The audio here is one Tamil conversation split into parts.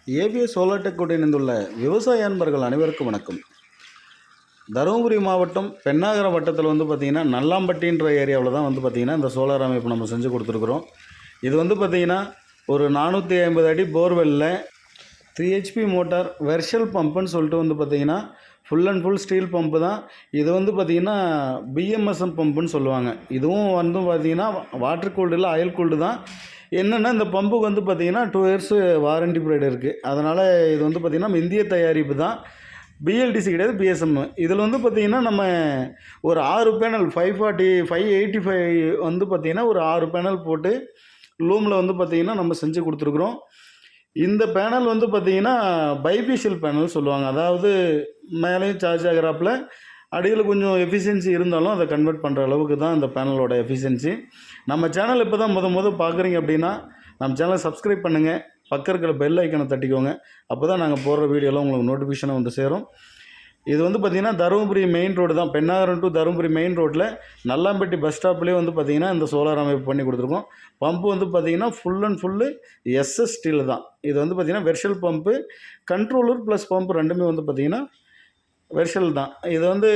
ஏபிஎஸ் சோலார் டெக் உடன் இணைந்துள்ள விவசாய அன்பர்கள் அனைவருக்கும் வணக்கம். தருமபுரி மாவட்டம் பெண்ணாகரம் வட்டத்தில் பார்த்திங்கன்னா நல்லாம்பட்டின்ற ஏரியாவில் தான் பார்த்திங்கன்னா இந்த சோலார் அமைப்பு நம்ம செஞ்சு கொடுத்துருக்குறோம். இது பார்த்திங்கன்னா ஒரு 450 அடி போர்வெல்லில் 3 HP மோட்டார் வெர்ஷல் பம்புன்னு சொல்லிட்டு பார்த்திங்கன்னா full and full steel pump தான். இது பார்த்திங்கன்னா பிஎம்எஸ்எம் பம்புன்னு சொல்லுவாங்க. இதுவும் பார்த்திங்கன்னா வாட்டர் கூல்டு இல்லை, ஆயில் கூல்டு தான். என்னென்னா இந்த பம்புக்கு பார்த்திங்கன்னா 2 years வாரண்டி பீரியட் இருக்குது. அதனால் இது பார்த்திங்கன்னா நம்ம இந்திய தயாரிப்பு தான், பிஎல்டிசி கிடையாது, பிஎஸ்எம். இதில் பார்த்திங்கன்னா நம்ம ஒரு 6 பேனல் 540 585 பார்த்திங்கன்னா ஒரு 6 பேனல் போட்டு லூமில் பார்த்திங்கன்னா நம்ம செஞ்சு கொடுத்துருக்குறோம். இந்த பேனல் பார்த்திங்கன்னா பைஃபிஷியல் பேனல் சொல்லுவாங்க. அதாவது மேலேயும் சார்ஜ் ஆகிறாப்பில் அடியில் கொஞ்சம் எஃபிஷியன்சி இருந்தாலும் அதை கன்வெர்ட் பண்ணுற அளவுக்கு தான் இந்த பேனலோட எஃபிஷியன்சி. நம்ம சேனல் இப்போ தான் முத பார்க்குறீங்க அப்படின்னா நம்ம சேனலை சப்ஸ்கிரைப் பண்ணுங்கள், பக்கம் இருக்கிற பெல் ஐக்கனை தட்டிக்கோங்க. அப்போ தான் நாங்கள் போடுற வீடியோலாம் உங்களுக்கு நோட்டிஃபிகேஷனை சேரும். இது பார்த்திங்கன்னா தருமபுரி மெயின் ரோடு தான், பெண்ணாகரம் டு தருமபுரி மெயின் ரோட்டில் நல்லாம்பட்டி பஸ் ஸ்டாப்லேயே பார்த்திங்கன்னா இந்த சோலார் அமைப்பு பண்ணி கொடுத்துருக்கோம். பம்பு பார்த்திங்கன்னா full and full SS steel தான். இது பார்த்திங்கன்னா வெர்ஷல் பம்பு, கண்ட்ரோலர் ப்ளஸ் பம்பு ரெண்டுமே பார்த்திங்கன்னா வெர்ஷல் தான். இது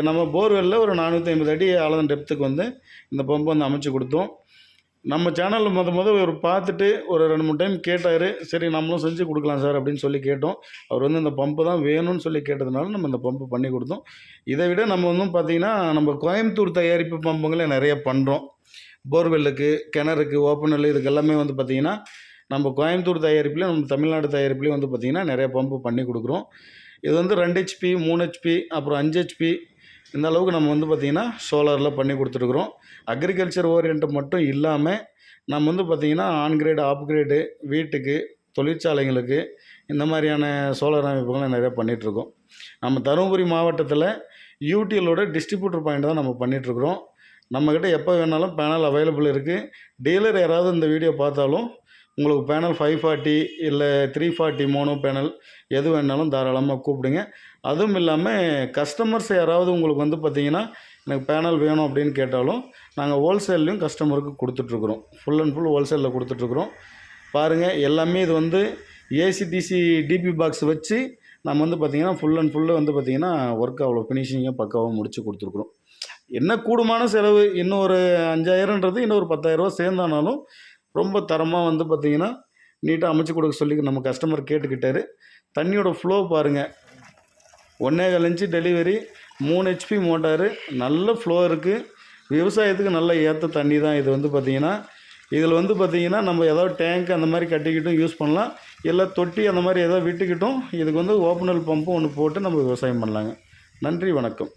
நம்ம போர்வெல்லில் ஒரு 450 அடி ஆழம் டெப்த்துக்கு இந்த பம்பு அமைச்சு கொடுத்தோம். நம்ம சேனலில் ஒரு பார்த்துட்டு ஒரு 2-3 டைம் கேட்டார். சரி நம்மளும் செஞ்சு கொடுக்கலாம் சார் அப்படின்னு சொல்லி கேட்டோம். அவர் இந்த பம்பு தான் வேணும்னு சொல்லி கேட்டதுனால நம்ம இந்த பம்பு பண்ணி கொடுத்தோம். இதை விட நம்ம பார்த்திங்கன்னா நம்ம கோயம்புத்தூர் தயாரிப்பு பம்புங்களே நிறைய பண்ணுறோம். போர்வெல்லுக்கு, கிணறுக்கு, ஓப்பனல், இதுக்கு எல்லாமே பார்த்திங்கன்னா நம்ம கோயம்புத்தூர் தயாரிப்புலேயும் நம்ம தமிழ்நாடு தயாரிப்புலேயும் பார்த்திங்கன்னா நிறைய பம்பு பண்ணி கொடுக்குறோம். இது 2 HP 3 HP அப்புறம் 5 HP இந்த அளவுக்கு நம்ம பார்த்திங்கன்னா சோலாரில் பண்ணி கொடுத்துருக்குறோம். அக்ரிகல்ச்சர் ஓரியன்ட் மட்டும் இல்லாமல் நம்ம பார்த்திங்கன்னா ஆன் கிரேடு, ஆஃப் கிரேடு, வீட்டுக்கு, தொழிற்சாலைங்களுக்கு இந்த மாதிரியான சோலார் அமைப்புகளை நிறையா பண்ணிகிட்ருக்கோம். நம்ம தருமபுரி மாவட்டத்தில் யூடிஎலோட டிஸ்ட்ரிபியூட்டர் பாயிண்ட் தான் நம்ம பண்ணிகிட்ருக்குறோம். நம்மக்கிட்ட எப்போ வேணாலும் பேனல் அவைலபிள் இருக்குது. டீலர் யாராவது இந்த வீடியோ பார்த்தாலும் உங்களுக்கு பேனல் 540 இல்லை 340 மோனோ பேனல் எது வேணாலும் தாராளமாக கூப்பிடுங்க. அதுவும் இல்லாமல் கஸ்டமர்ஸ் யாராவது உங்களுக்கு பார்த்திங்கன்னா எனக்கு பேனல் வேணும் அப்படின்னு கேட்டாலும் நாங்கள் ஹோல்சேல்லையும் கஸ்டமருக்கு கொடுத்துட்ருக்குறோம். ஃபுல் அண்ட் ஃபுல் ஹோல்சேலில் கொடுத்துட்ருக்குறோம். பாருங்கள், எல்லாமே இது ஏசிடிசி டிபி பாக்ஸ் வச்சு நம்ம பார்த்திங்கன்னா ஃபுல் அண்ட் ஃபுல்லு பார்த்திங்கன்னா ஒர்க் அவ்வளோ ஃபினிஷிங்காக பக்காவாக முடித்து கொடுத்துருக்குறோம். என்ன கூடுமான செலவு இன்னும் ஒரு 5000ன்றது இன்னும் ஒரு 10,000 ரூபா சேர்ந்தானாலும் ரொம்ப தரமாக பார்த்திங்கன்னா நீட்டாக அமைச்சு கொடுக்க சொல்லி நம்ம கஸ்டமர் கேட்டுக்கிட்டார். தண்ணியோட ஃப்ளோ பாருங்கள், 1.25 இன்ச்சு டெலிவரி, 3 HP மோட்டாரு, நல்ல ஃப்ளோ இருக்குது. விவசாயத்துக்கு நல்ல ஏற்ற தண்ணி தான் இது பார்த்திங்கன்னா. இதில் பார்த்திங்கன்னா நம்ம ஏதாவது டேங்க் அந்த மாதிரி கட்டிக்கிட்டும் யூஸ் பண்ணலாம், இல்லை தொட்டி அந்த மாதிரி ஏதாவது விட்டுக்கிட்டும் இதுக்கு ஓப்பனல் பம்பும் ஒன்று போட்டு நம்ம விவசாயம் பண்ணலாங்க. நன்றி, வணக்கம்.